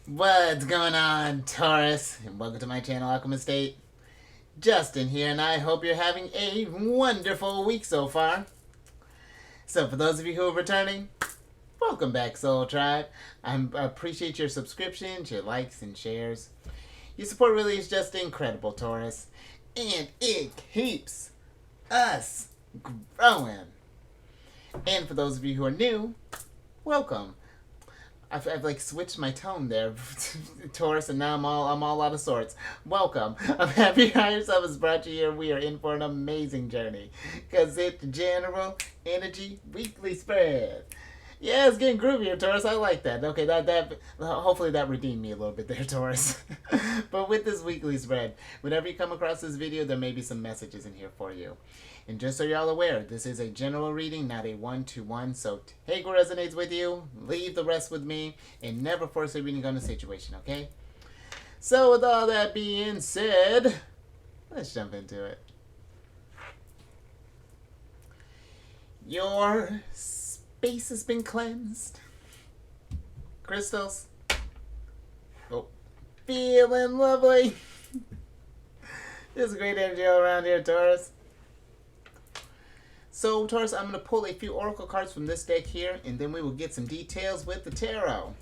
What's going on, Taurus? And welcome to my channel, Alchemist. Justin here, and I hope you're having a wonderful week so far. So, for those of you who are returning, welcome back, Soul Tribe. I appreciate your subscriptions, your likes, and shares. Your support really is just incredible, Taurus. And it keeps us growing. And for those of you who are new, welcome. I've like switched my tone there, Taurus, and now I'm all out of sorts. Welcome. I'm happy Higher Self has brought you here. We are in for an amazing journey, cause it's General Energy Weekly Spread. Yeah, it's getting groovier, Taurus. I like that. Okay, that hopefully that redeemed me a little bit there, Taurus. But with this weekly spread, whenever you come across this video, there may be some messages in here for you. And just so you're all aware, this is a general reading, not a one-to-one. So take what resonates with you, leave the rest with me, and never force a reading on a situation, okay? So with all that being said, let's jump into it. Your space has been cleansed. Crystals. Oh, feeling lovely. There's great energy all around here, Taurus. So, Taurus, I'm going to pull a few oracle cards from this deck here, and then we will get some details with the tarot.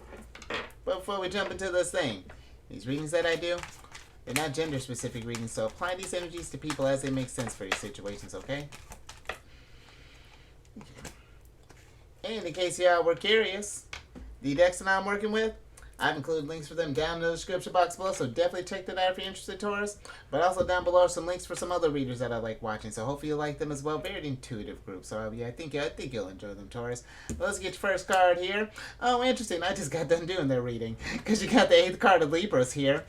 But before we jump into this thing, these readings that I do, they're not gender-specific readings, so apply these energies to people as they make sense for your situations, okay? And in case y'all were curious, the decks that I'm working with, I've included links for them down in the description box below, so definitely check that out if you're interested, Taurus. But also down below are some links for some other readers that I like watching, so hopefully you like them as well. Very intuitive group, so yeah, I think you'll enjoy them, Taurus. But let's get your first card here. Oh, interesting. I just got done doing their reading, because you got the 8th card of Libras here,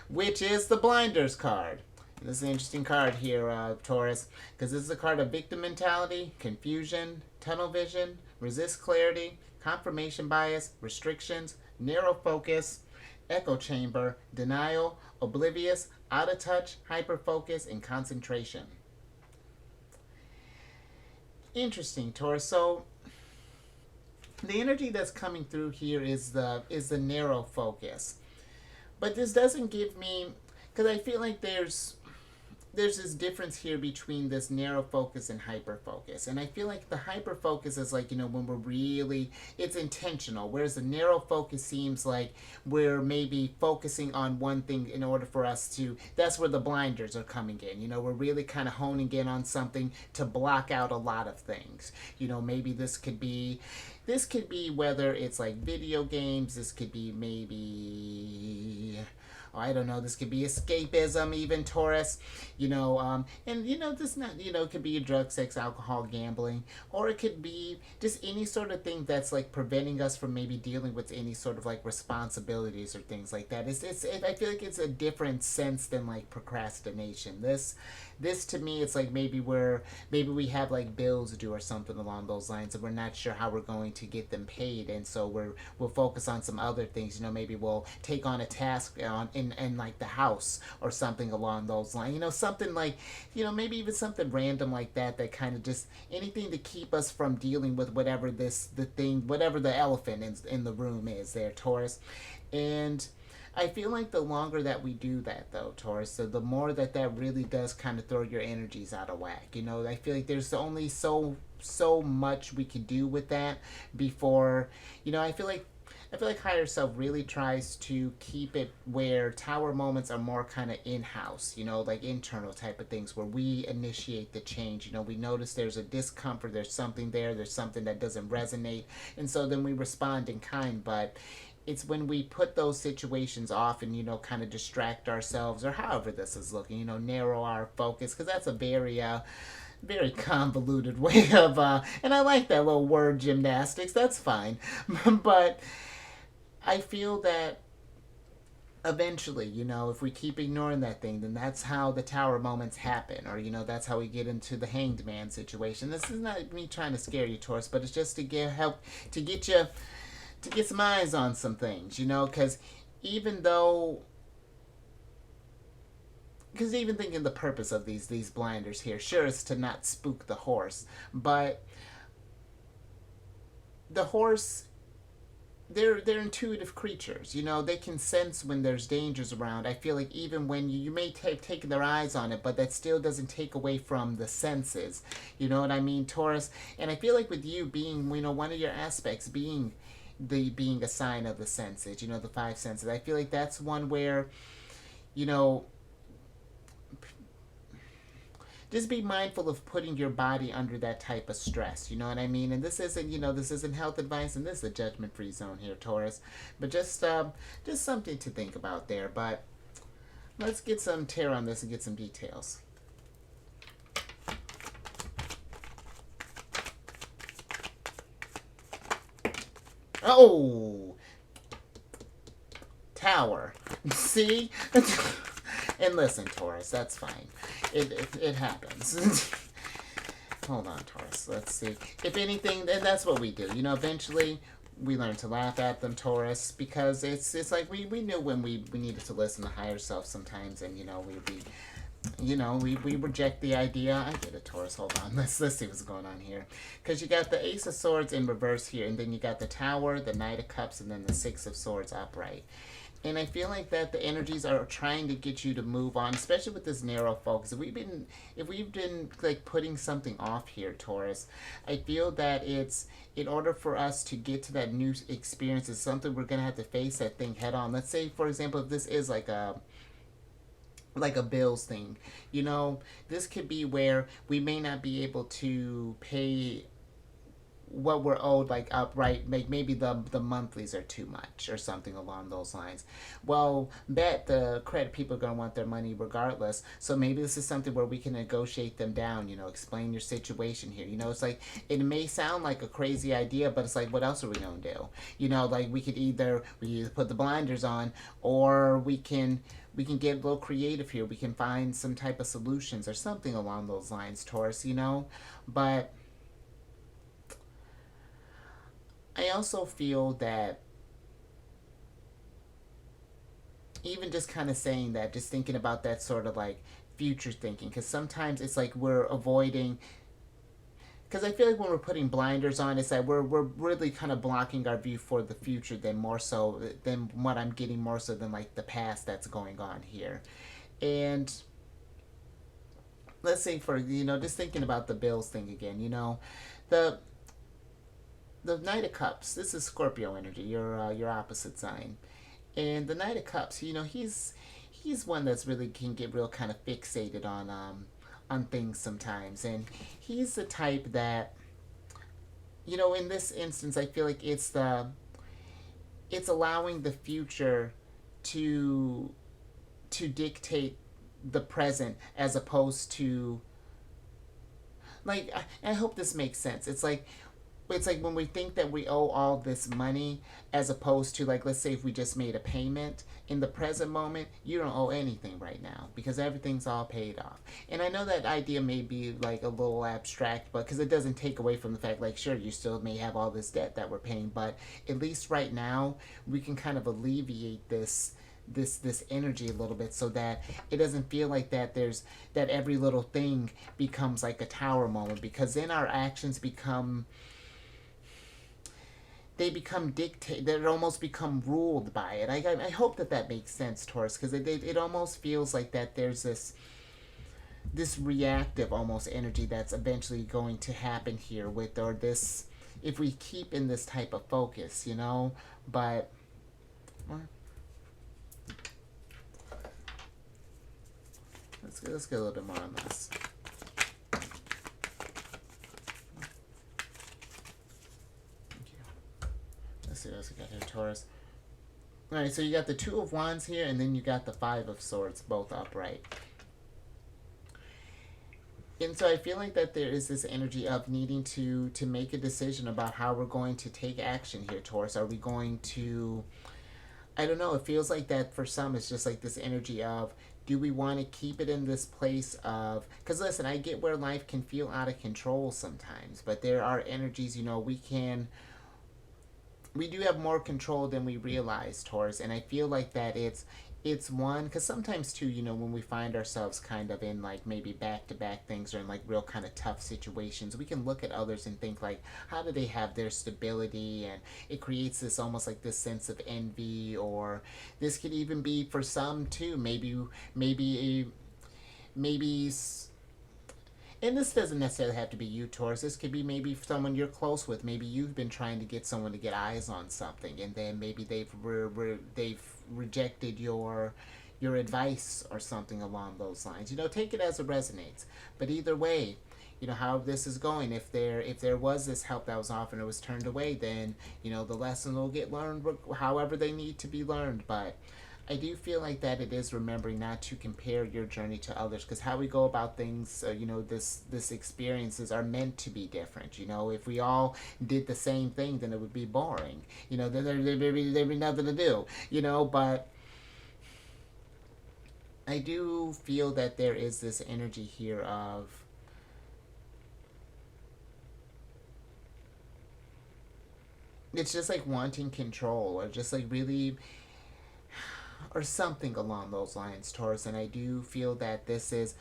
which is the Blinders card. And this is an interesting card here, Taurus, because this is a card of victim mentality, confusion, tunnel vision, resist clarity, confirmation bias, restrictions, narrow focus, echo chamber, denial, oblivious, out of touch, hyper focus, and concentration. Interesting, Taurus. So the energy that's coming through here is the narrow focus, but this doesn't give me, because I feel like there's this difference here between this narrow focus and hyper focus. And I feel like the hyper focus is like, when we're really, it's intentional. Whereas the narrow focus seems like we're maybe focusing on one thing in order for us to, that's where the blinders are coming in. We're really kind of honing in on something to block out a lot of things. Maybe this could be whether it's like video games, this could be maybe, I don't know, this could be escapism even, Taurus, this not, it could be drug, sex, alcohol, gambling, or it could be just any sort of thing that's like preventing us from maybe dealing with any sort of like responsibilities or things like that. I feel like it's a different sense than like procrastination. This to me, it's like maybe we have like bills due or something along those lines, and we're not sure how we're going to get them paid, and so we'll focus on some other things. Maybe we'll take on a task in like the house or something along those lines. Something like, maybe even something random like that kind of just anything to keep us from dealing with whatever the elephant in the room is there, Taurus. And I feel like the longer that we do that, though, Taurus, so the more that really does kind of throw your energies out of whack. I feel like there's only so much we can do with that before, I feel like Higher Self really tries to keep it where tower moments are more kind of in-house, like internal type of things where we initiate the change. We notice there's a discomfort, there's something there's something that doesn't resonate, and so then we respond in kind. But it's when we put those situations off and, kind of distract ourselves, or however this is looking, narrow our focus, because that's a very convoluted way of, and I like that little word gymnastics, that's fine. But I feel that eventually, if we keep ignoring that thing, then that's how the tower moments happen, or, that's how we get into the hanged man situation. This is not me trying to scare you, Taurus, but it's just to get some eyes on some things, because even thinking the purpose of these blinders here, sure, is to not spook the horse, but the horse they're intuitive creatures. You know, they can sense when there's dangers around. I feel like even when you may have taken their eyes on it, but that still doesn't take away from the senses. You know what I mean, Taurus? And I feel like with you being, you know, one of your aspects being being a sign of the senses, you know, the five senses. I feel like that's one where, you know, just be mindful of putting your body under that type of stress. You know what I mean? And this isn't, you know, this isn't health advice, and this is a judgment-free zone here, Taurus. But just something to think about there. But let's get some tear on this and get some details. Oh, Tower. See? And listen, Taurus, that's fine. It happens. Hold on, Taurus. Let's see. If anything, and that's what we do. You know, eventually we learn to laugh at them, Taurus, because it's like we knew when we needed to listen to higher self sometimes, and you know we reject the idea. I get it, Taurus. Hold on. Let's see what's going on here. Because you got the Ace of Swords in reverse here, and then you got the Tower, the Knight of Cups, and then the Six of Swords upright. And I feel like that the energies are trying to get you to move on, especially with this narrow focus. If we've been like putting something off here, Taurus, I feel that it's in order for us to get to that new experience, it's something we're gonna have to face that thing head on. Let's say, for example, if this is like a bills thing, you know, this could be where we may not be able to pay what we're owed like upright, like maybe the monthlies are too much or something along those lines. Well, bet the credit people are going to want their money regardless, so maybe this is something where we can negotiate them down. You know, explain your situation here. You know, it's like it may sound like a crazy idea, but it's like, what else are we going to do? You know, like we either put the blinders on, or we can get a little creative here. We can find some type of solutions or something along those lines, Taurus, you know. But I also feel that even just kind of saying that, just thinking about that sort of like future thinking, because sometimes it's like we're avoiding. Because I feel like when we're putting blinders on, it's that we're really kind of blocking our view for the future than more so than what I'm getting more so than like the past that's going on here. And let's say for, you know, just thinking about the bills thing again, you know, the the Knight of Cups. This is Scorpio energy, your opposite sign, and the Knight of Cups. You know, he's one that's really can get real kind of fixated on things sometimes, and he's the type that, you know, in this instance, I feel like it's allowing the future to dictate the present as opposed to, like, I hope this makes sense. It's like when we think that we owe all this money, as opposed to, like, let's say if we just made a payment in the present moment, you don't owe anything right now because everything's all paid off. And I know that idea may be like a little abstract, but because it doesn't take away from the fact, like, sure, you still may have all this debt that we're paying, but at least right now we can kind of alleviate this energy a little bit, so that it doesn't feel like that there's that every little thing becomes like a tower moment, because then our actions become, they become dictate, they almost become ruled by it. I hope that makes sense, Taurus, because it almost feels like that there's this reactive almost energy that's eventually going to happen here with, or this, if we keep in this type of focus, you know. But let's get a little bit more on this. Let's see what else we got here, Taurus. Alright, so you got the Two of Wands here, and then you got the Five of Swords, both upright. And so I feel like that there is this energy of needing to make a decision about how we're going to take action here, Taurus. Are we going to, I don't know, it feels like that for some it's just like this energy of, do we want to keep it in this place of, because listen, I get where life can feel out of control sometimes, but there are energies, you know, we can, we do have more control than we realize, Taurus, and I feel like that it's one, because sometimes too, you know, when we find ourselves kind of in like maybe back to back things or in like real kind of tough situations, we can look at others and think like, how do they have their stability? And it creates this almost like this sense of envy. Or this could even be for some too, maybe maybe and this doesn't necessarily have to be you, Taurus. This could be maybe someone you're close with. Maybe you've been trying to get someone to get eyes on something, and then maybe they've rejected your advice or something along those lines. You know, take it as it resonates. But either way, you know how this is going. If there was this help that was offered and it was turned away, then you know the lesson will get learned however they need to be learned. But I do feel like that it is remembering not to compare your journey to others, because how we go about things, you know, this experiences are meant to be different. You know, if we all did the same thing, then it would be boring. You know, there'd be nothing to do. You know, but I do feel that there is this energy here of it's just like wanting control, or just like really, or something along those lines, Taurus. And I do feel that this is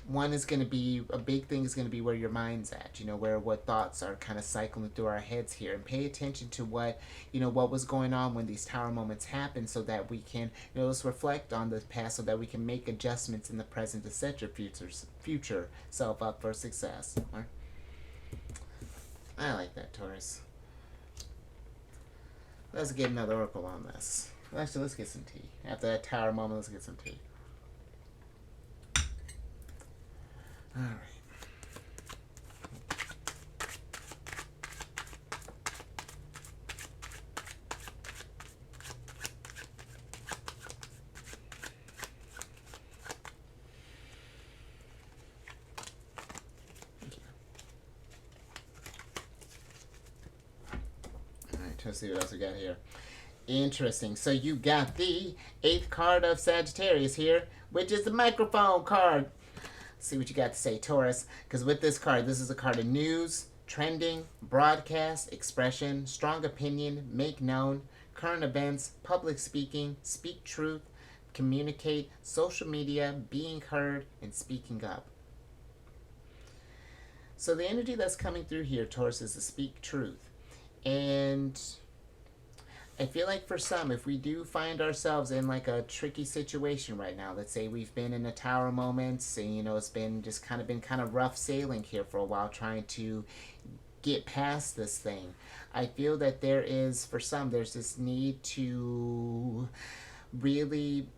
one is going to be a big thing is going to be where your mind's at, you know, where what thoughts are kind of cycling through our heads here, and pay attention to what, you know, what was going on when these tower moments happen, so that we can, you know, let's reflect on the past so that we can make adjustments in the present to set your future self up for success. I like that, Taurus. Let's get another oracle on this. Actually, let's get some tea. After that tower moment, let's get some tea. All right. All right, let's see what else we got here. Interesting. So you got the 8th card of Sagittarius here, which is the microphone card. Let's see what you got to say, Taurus. Because with this card, this is a card of news, trending, broadcast, expression, strong opinion, make known, current events, public speaking, speak truth, communicate, social media, being heard, and speaking up. So the energy that's coming through here, Taurus, is to speak truth. And I feel like for some, if we do find ourselves in like a tricky situation right now, let's say we've been in a tower moment, and you know it's been kind of rough sailing here for a while, trying to get past this thing. I feel that there is, for some, there's this need to really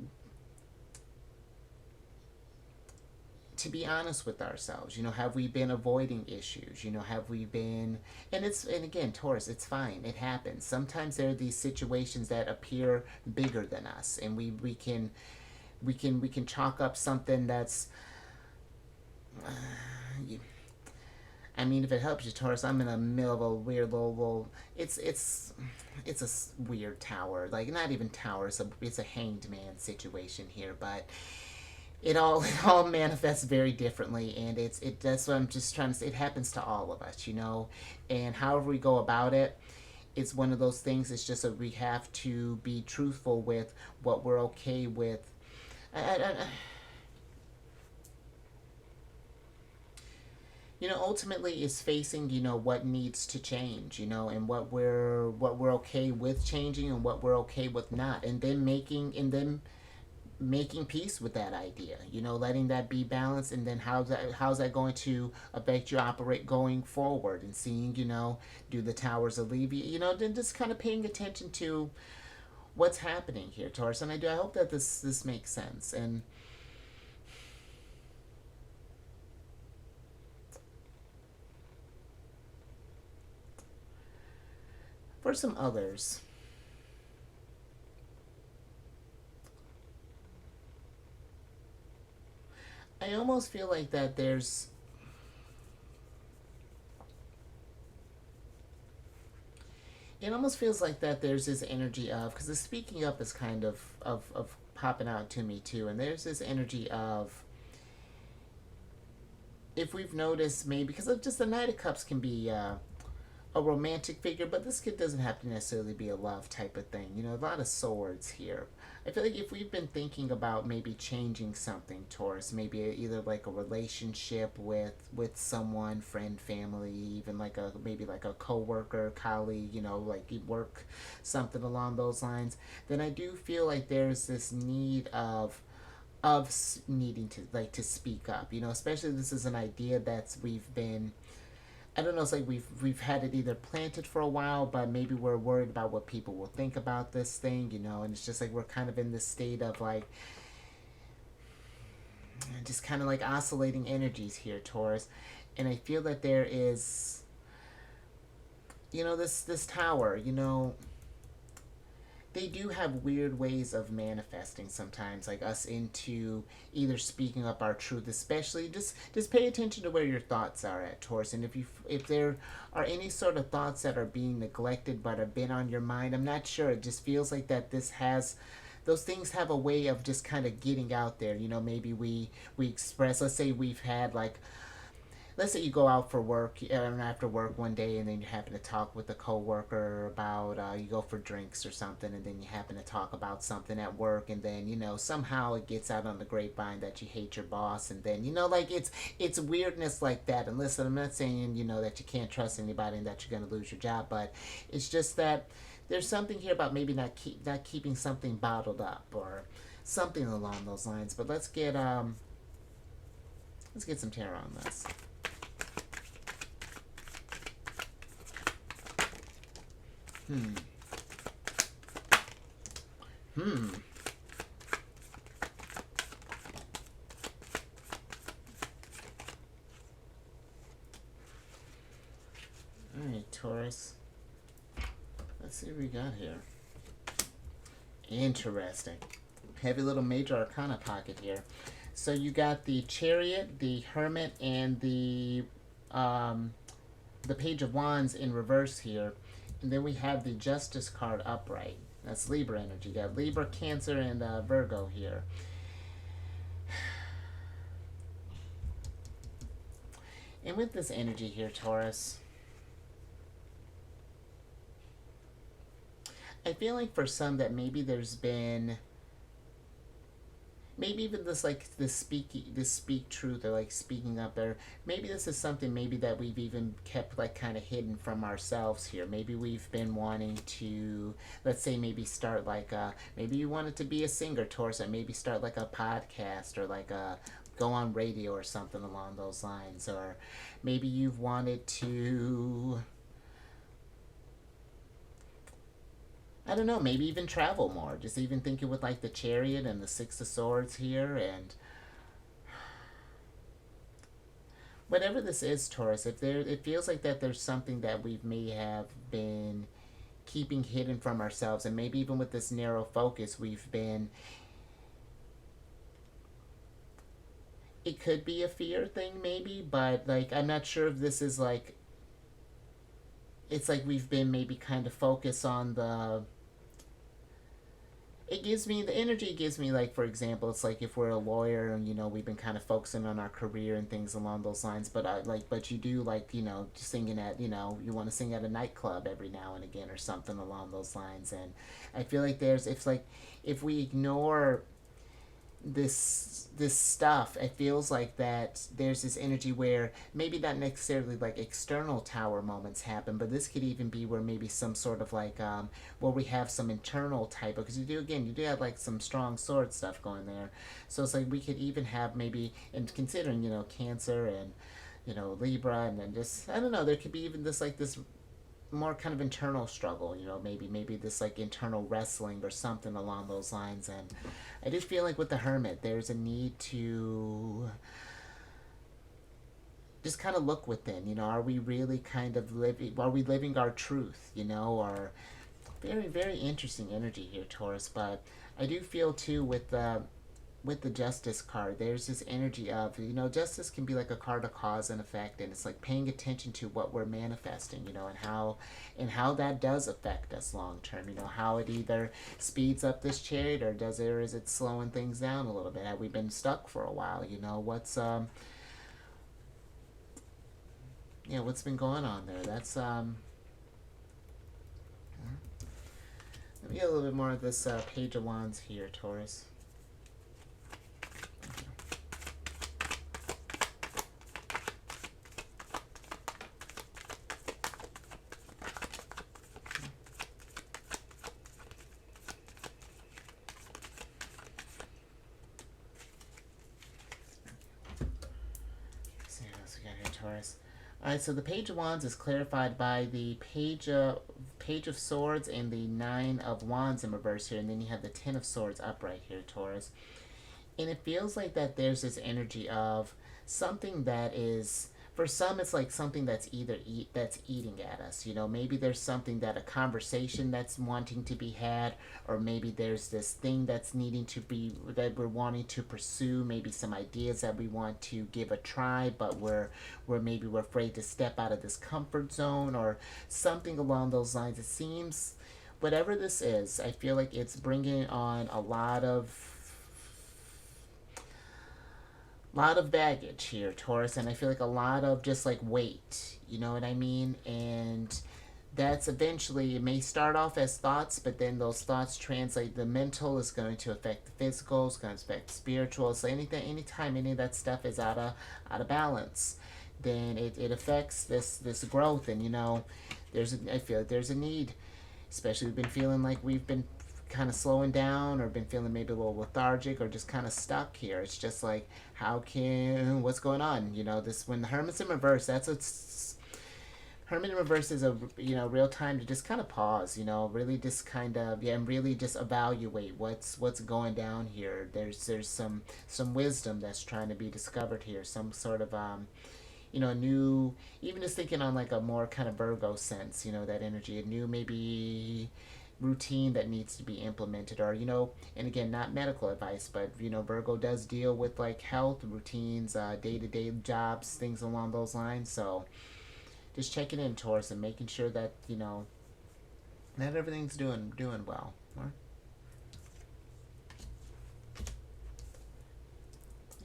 to be honest with ourselves. You know, have we been avoiding issues? You know, have we been, and again, Taurus, it's fine, it happens. Sometimes there are these situations that appear bigger than us, and we can chalk up something that's I mean, if it helps you, Taurus, I'm in the middle of a weird little it's a weird tower, like not even tower, it's a hanged man situation here. But it all manifests very differently, and that's what I'm just trying to say. It happens to all of us, you know, and however we go about it, it's one of those things. It's just that we have to be truthful with what we're okay with. You know, ultimately is facing, you know, what needs to change, you know, and what we're okay with changing and what we're okay with not, and then making peace with that idea, you know, letting that be balanced. And then how's that going to affect you operate going forward, and seeing, you know, do the towers alleviate, you know, then just kind of paying attention to what's happening here, Taurus. And I hope that this makes sense. And for some others, I almost feel like that there's it almost feels like that there's this energy of, because the speaking up is kind of popping out to me too, and there's this energy of, if we've noticed, maybe because of just the Knight of Cups can be a romantic figure, but this kid doesn't have to necessarily be a love type of thing. A lot of swords here. I feel like if we've been thinking about maybe changing something, Taurus, maybe either like a relationship with someone, friend, family, even like a maybe like a coworker, colleague, like you work something along those lines, then I do feel like there's this need of needing to like to speak up. Especially this is an idea that's we've been, I don't know. It's like we've had it either planted for a while, but maybe we're worried about what people will think about this thing, And it's just like we're kind of in this state of like just kind of like oscillating energies here, Taurus. And I feel that there is, this tower. They do have weird ways of manifesting sometimes, like us into either speaking up our truth, especially just pay attention to where your thoughts are at, Taurus. And if there are any sort of thoughts that are being neglected but have been on your mind, I'm not sure. It just feels like that this has those things have a way of just kind of getting out there. Maybe we express, let's say we've had like, let's say you go out for work and after work one day, and then you happen to talk with a coworker about you go for drinks or something, and then you happen to talk about something at work, and then somehow it gets out on the grapevine that you hate your boss, and then like it's weirdness like that. And listen, I'm not saying that you can't trust anybody and that you're going to lose your job, but it's just that there's something here about maybe not keeping something bottled up or something along those lines. But let's get some tarot on this. Hmm. Alright, Taurus. Let's see what we got here. Interesting. Heavy little major arcana pocket here. So you got the Chariot, the Hermit, and the Page of Wands in reverse here. And then we have the Justice card upright. That's Libra energy. You got Libra, Cancer, and Virgo here. And with this energy here, Taurus, I feel like for some that maybe there's been, maybe even this speak truth, or like speaking up, or maybe this is something maybe that we've even kept like kind of hidden from ourselves here. Maybe we've been wanting to, let's say, maybe start like maybe you wanted to be a singer, Taurus, or maybe start like a podcast, or like go on radio or something along those lines. Or maybe you've wanted to, I don't know, maybe even travel more. Just even thinking with like the Chariot and the Six of Swords here, and whatever this is, Taurus, it feels like that there's something that we may have been keeping hidden from ourselves, and maybe even with this narrow focus we've been, it could be a fear thing maybe, but like I'm not sure if this is like, it's like we've been maybe kind of focused on the energy gives me, like, for example, it's like if we're a lawyer and we've been kind of focusing on our career and things along those lines, but but you do like singing at you want to sing at a nightclub every now and again or something along those lines. And I feel like it's like if we ignore this stuff, it feels like that there's this energy where maybe not necessarily like external tower moments happen, but this could even be where maybe some sort of like where we have some internal type, because you do have like some strong sword stuff going there. So it's like we could even have maybe, and considering Cancer and Libra, and then just, I don't know, there could be even this more kind of internal struggle, maybe this like internal wrestling or something along those lines. And I just feel like with the Hermit, there's a need to just kind of look within. Are we really kind of living our truth? Or very, very interesting energy here, Taurus. But I do feel too with the Justice card, there's this energy of, justice can be like a card of cause and effect, and it's like paying attention to what we're manifesting, and how that does affect us long term, how it either speeds up this Chariot, or is it slowing things down a little bit? Have we been stuck for a while? What's been going on there? That's Let me get a little bit more of this Page of Wands here, Taurus. Let's see what else we got here, Taurus. Alright, so the Page of Wands is clarified by the Page of Swords and the Nine of Wands in reverse here, and then you have the Ten of Swords upright here, Taurus. And it feels like that there's this energy of something that is, for some it's like something that's that's eating at us, you know. Maybe there's something, that a conversation that's wanting to be had, or maybe there's this thing that's needing to be, that we're wanting to pursue, maybe some ideas that we want to give a try, but we're afraid to step out of this comfort zone, or something along those lines. It seems, whatever this is, I feel like it's bringing on a lot of baggage here, Taurus, and I feel like a lot of just like weight, you know what I mean? And that's eventually, it may start off as thoughts, but then those thoughts translate. The mental is going to affect the physical, it's going to affect the spiritual. So anytime any of that stuff is out of balance, then it affects this growth. And you know, I feel like there's a need, especially we've been feeling like we've been kind of slowing down, or been feeling maybe a little lethargic, or just kind of stuck here. It's just like, what's going on? You know, this, when the Hermit's in reverse, Hermit in reverse is a, you know, real time to just kind of pause, you know, really just kind of, yeah, and really just evaluate what's going down here. There's some wisdom that's trying to be discovered here, some sort of you know, a new, even just thinking on like a more kind of Virgo sense, you know, that energy, a new maybe routine that needs to be implemented, or you know, and again, not medical advice, but you know, Virgo does deal with like health routines, day-to-day jobs, things along those lines. So just checking in, Taurus, and making sure that, you know, that everything's doing well. Right?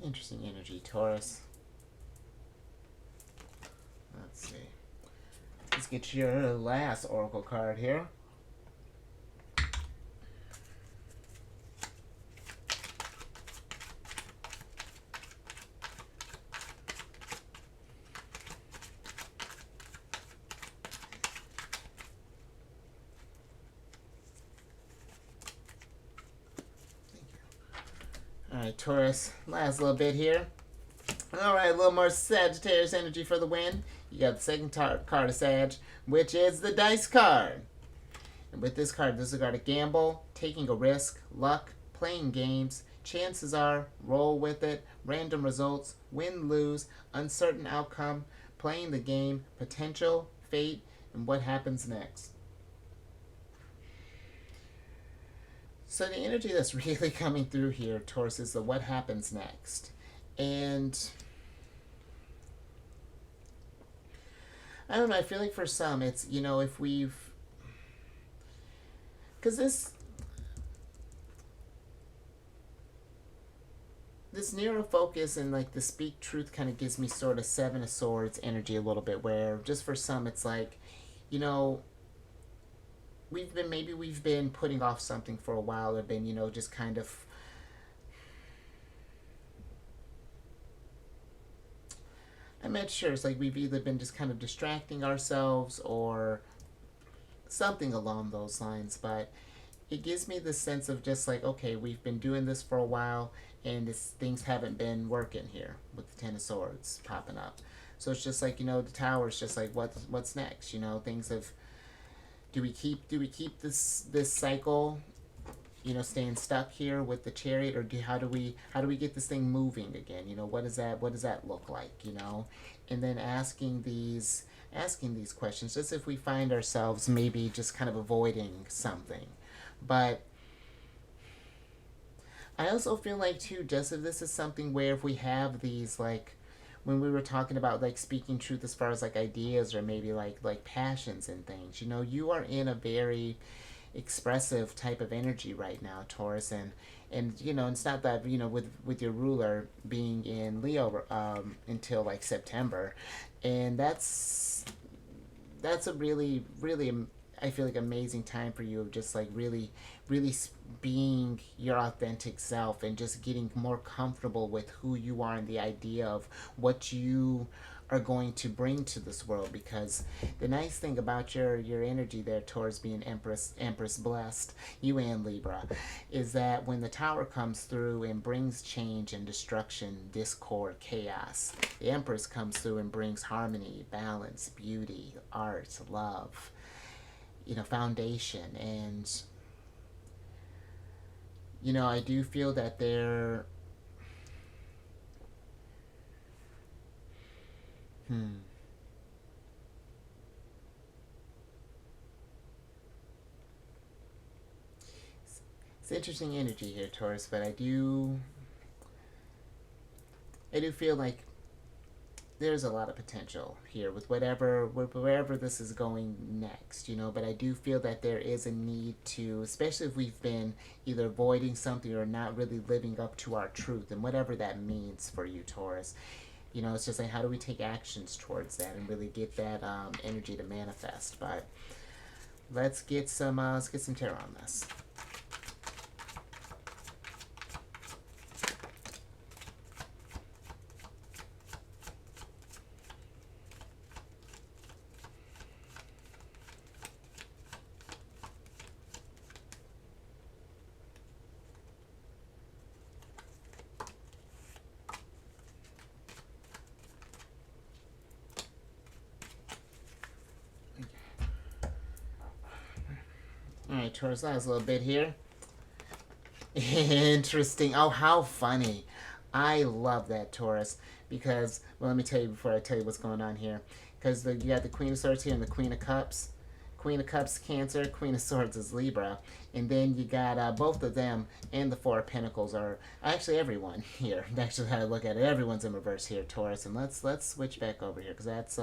Interesting energy, Taurus. Let's see, let's get your last oracle card here. Alright, Taurus, last little bit here. Alright, a little more Sagittarius energy for the win. You got the second card of Sag, which is the Dice card. And with this card, this is a card of gamble, taking a risk, luck, playing games, chances are, roll with it, random results, win, lose, uncertain outcome, playing the game, potential, fate, and what happens next. So the energy that's really coming through here, Taurus, is the what happens next. And I don't know, I feel like for some, it's, you know, if we've, because this narrow focus and like the speak truth kind of gives me sort of Seven of Swords energy a little bit, where just for some it's like, you know, we've been putting off something for a while, or been, you know, just kind of, I'm not sure, it's like we've either been just kind of distracting ourselves or something along those lines. But it gives me the sense of just like, okay, we've been doing this for a while, and things haven't been working here with the Ten of Swords popping up. So it's just like, you know, the Tower's just like, what's next? You know, things have, do we keep this cycle, you know, staying stuck here with the Chariot, or how do we get this thing moving again? You know, what does that look like? You know, and then asking these questions, just if we find ourselves maybe just kind of avoiding something. But I also feel like too, just if this is something where if we have these, like when we were talking about like speaking truth as far as like ideas, or maybe like passions and things, you know, you are in a very expressive type of energy right now, Taurus. And you know, it's not that, you know, with your ruler being in Leo until like September, and that's a really I feel like amazing time for you of just like really, really being your authentic self and just getting more comfortable with who you are and the idea of what you are going to bring to this world. Because the nice thing about your energy there towards being Empress blessed, you and Libra, is that when the Tower comes through and brings change and destruction, discord, chaos, the Empress comes through and brings harmony, balance, beauty, art, love, foundation. And I do feel that there. Hmm. It's interesting energy here, Taurus, but I do feel like there's a lot of potential here with wherever this is going next, but I do feel that there is a need to, especially if we've been either avoiding something or not really living up to our truth, and whatever that means for you, Taurus. It's just like, how do we take actions towards that and really get that energy to manifest? But let's get some tarot on this. All right, Taurus, last little bit here. Interesting. Oh, how funny. I love that, Taurus, because, well, let me tell you before I tell you what's going on here. Because you got the Queen of Swords here and the Queen of Cups. Queen of Cups, Cancer. Queen of Swords is Libra. And then you got both of them and the Four of Pentacles are actually everyone here. Actually, how I look at it, everyone's in reverse here, Taurus. And let's switch back over here because that's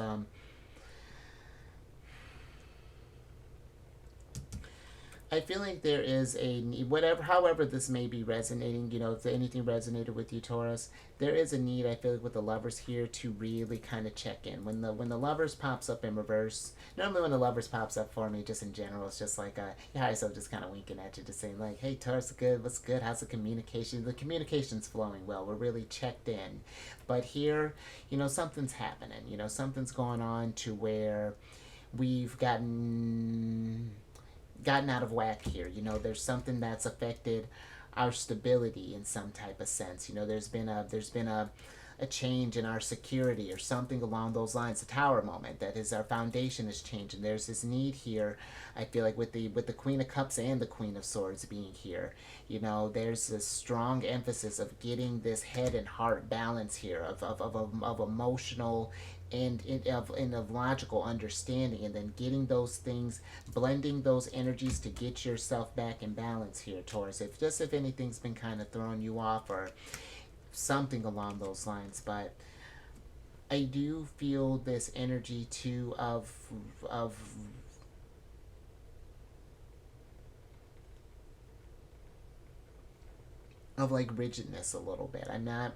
I feel like there is a need, whatever, however this may be resonating, if anything resonated with you, Taurus, there is a need. I feel like with the Lovers here to really kind of check in. When the Lovers pops up in reverse, normally when the Lovers pops up for me, just in general, it's just like your higher self just kind of winking at you, just saying like, "Hey, Taurus, good, what's good? How's the communication? The communication's flowing well. We're really checked in." But here, something's happening. Something's going on to where we've gotten out of whack here. There's something that's affected our stability in some type of sense. There's been a change in our security or something along those lines. The Tower moment, that is, our foundation has changed, and there's this need here. I feel like with the Queen of Cups and the Queen of Swords being here, there's this strong emphasis of getting this head and heart balance here of emotional and of logical understanding, and then getting those things, blending those energies to get yourself back in balance here, Taurus. If anything's been kind of throwing you off or something along those lines. But I do feel this energy too of like rigidness a little bit. I'm not.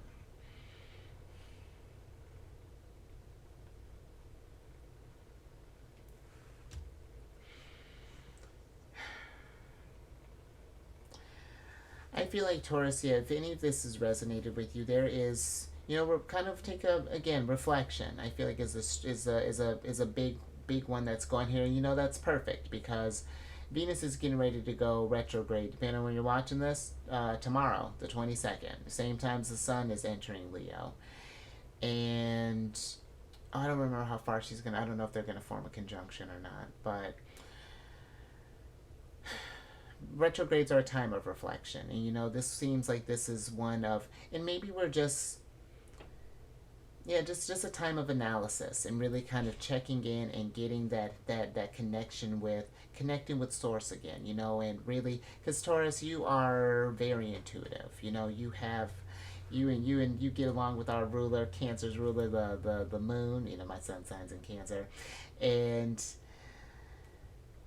I feel like, Taurus, yeah, if any of this has resonated with you, there is, we're kind of take a, again, reflection. I feel like is a big one that's going here, and that's perfect because Venus is getting ready to go retrograde, depending on when you're watching this, tomorrow, the 22nd, same time as the Sun is entering Leo. And I don't remember how far I don't know if they're gonna form a conjunction or not, but retrogrades are a time of reflection, and this seems like this is one of, and maybe we're just, yeah, just a time of analysis and really kind of checking in and getting that connecting with source again, and really, because, Taurus, you are very intuitive. You get along with our ruler, Cancer's ruler, the moon. My sun signs in Cancer, and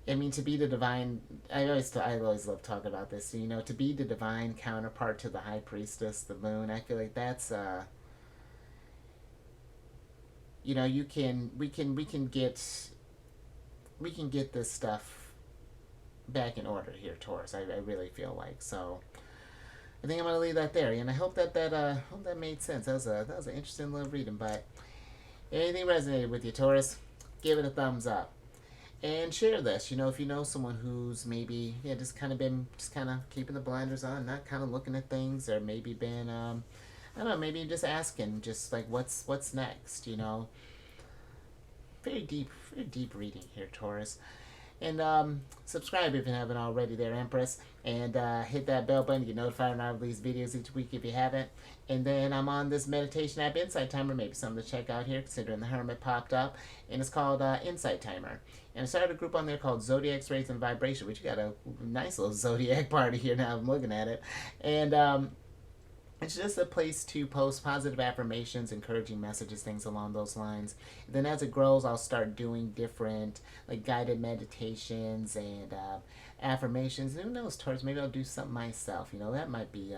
I mean, to be the divine, I always love talking about this. To be the divine counterpart to the high priestess, the moon. I feel like that's you can we can get this stuff back in order here, Taurus. I really feel like. So I think I'm gonna leave that there, and I hope that hope that made sense. That was an interesting little reading. But if anything resonated with you, Taurus, give it a thumbs up and share this. You know, if you know someone who's maybe just kind of keeping the blinders on, not kind of looking at things, or maybe been I don't know, maybe just asking, just like what's next. You know, very deep reading here, Taurus. And subscribe if you haven't already there, Empress. And hit that bell button to get notified when I release videos each week if you haven't. And then I'm on this meditation app, Insight Timer. Maybe something to check out here, considering the Hermit popped up. And it's called Insight Timer. And I started a group on there called Zodiacs Raising the Vibration, which got a nice little Zodiac party here now. I'm looking at it. And it's just a place to post positive affirmations, encouraging messages, things along those lines. And then as it grows, I'll start doing different like guided meditations and affirmations. And who knows, Taurus, maybe I'll do something myself. You know, that might be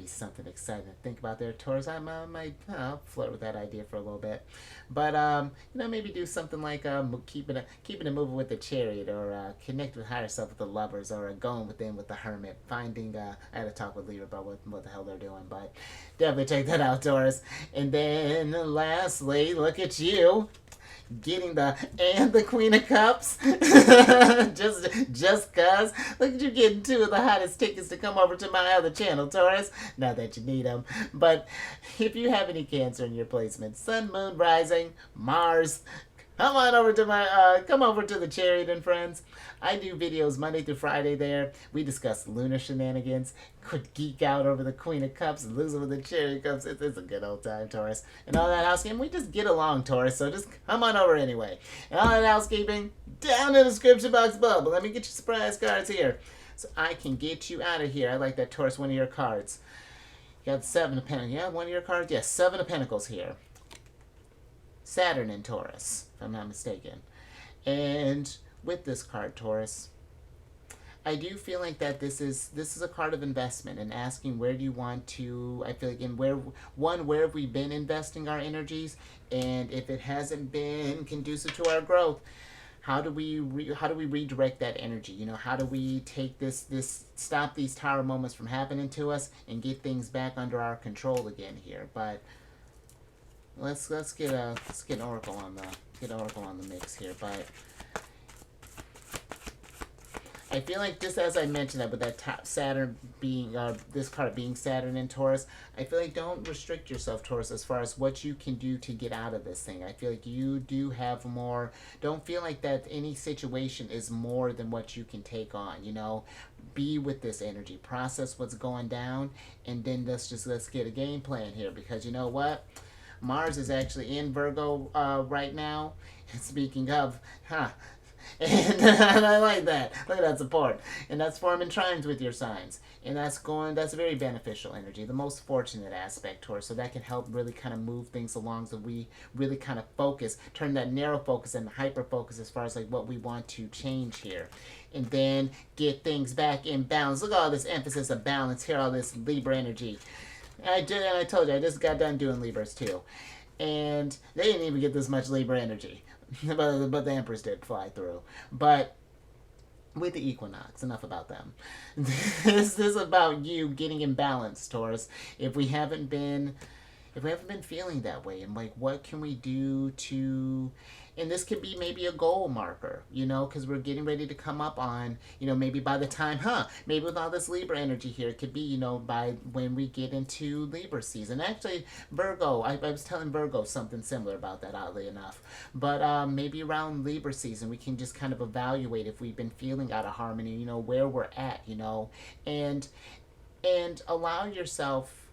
something exciting to think about there, Taurus. I'll flirt with that idea for a little bit, but you know, maybe do something like keeping it moving with the Chariot, or connect with higher self with the Lovers, or going within with the Hermit. Finding I had to talk with Libra about what the hell they're doing, but definitely check that out, Taurus. And then lastly, look at you, getting the Queen of Cups. just cuz. Look at you getting two of the hottest tickets to come over to my other channel, Taurus. Not that you need them, but if you have any Cancer in your placement, Sun, Moon, Rising, Mars, come on over to come over to the Chariot and Friends. I do videos Monday through Friday there. We discuss lunar shenanigans, could geek out over the Queen of Cups and lose with the Chariot Cups. It's a good old time, Taurus. And all that housekeeping, we just get along, Taurus, so just come on over anyway. And all that housekeeping, down in the description box below. But let me get you surprise cards here, so I can get you out of here. I like that, Taurus, one of your cards. You got 7 of Pentacles. Yeah, one of your cards? Yes, 7 of Pentacles here. Saturn in Taurus, if I'm not mistaken. And with this card, Taurus, I do feel like that this is a card of investment, and asking where do you want to. I feel like where have we been investing our energies, and if it hasn't been conducive to our growth, how do we redirect that energy? You know, how do we take this stop these tower moments from happening to us and get things back under our control again here? But let's get an oracle on the mix here. But I feel like, just as I mentioned that with that top Saturn being this card being Saturn in Taurus, I feel like don't restrict yourself, Taurus, as far as what you can do to get out of this thing. I feel like you do have more. Don't feel like that any situation is more than what you can take on. You know, be with this energy, process what's going down, and then let's get a game plan here, because you know what? Mars is actually in Virgo right now. Speaking of, and I like that. Look at that support. And that's forming trines with your signs. And that's very beneficial energy. The most fortunate aspect, Taurus. So that can help really kind of move things along, so we really kind of focus, turn that narrow focus and hyper focus as far as like what we want to change here. And then get things back in balance. Look at all this emphasis of balance here, all this Libra energy. I told you, I just got done doing Libras too. And they didn't even get this much Libra energy. but the Empress did fly through. But with the equinox, enough about them. This is about you getting in balance, Taurus. If we haven't been feeling that way, and like, what can we do to, and this could be maybe a goal marker, you know, because we're getting ready to come up on, you know, maybe by the time, maybe with all this Libra energy here, it could be, you know, by when we get into Libra season. Actually, Virgo, I was telling Virgo something similar about that, oddly enough. But maybe around Libra season, we can just kind of evaluate if we've been feeling out of harmony, you know, where we're at, you know, and allow yourself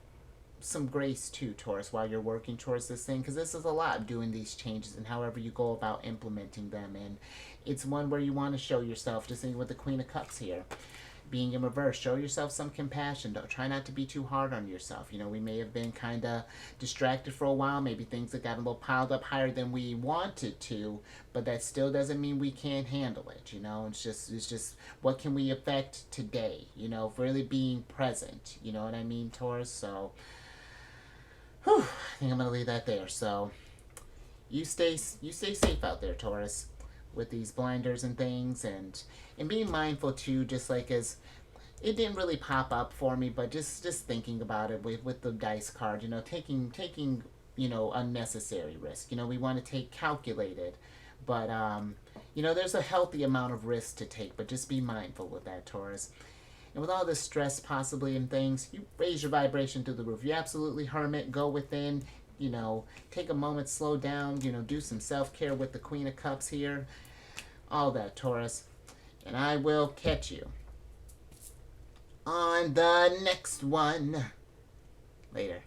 some grace too, Taurus, while you're working towards this thing, because this is a lot, doing these changes and however you go about implementing them. And it's one where you want to show yourself, just think with the Queen of Cups here being in reverse, show yourself some compassion. Don't try not to be too hard on yourself. You know, we may have been kind of distracted for a while, maybe things that got a little piled up higher than we wanted to, but that still doesn't mean we can't handle it. You know, it's just what can we affect today, you know, really being present, you know what I mean, Taurus? So I think I'm going to leave that there. So you stay safe out there, Taurus. with these blinders and things, and being mindful too, just like as it didn't really pop up for me, but just thinking about it with the dice card, you know, taking unnecessary risk. You know, we want to take calculated, but there's a healthy amount of risk to take, but just be mindful with that, Taurus. And with all this stress possibly and things, you raise your vibration through the roof. You absolutely hermit, go within, take a moment, slow down, do some self-care with the Queen of Cups here. All that, Taurus. And I will catch you on the next one. Later.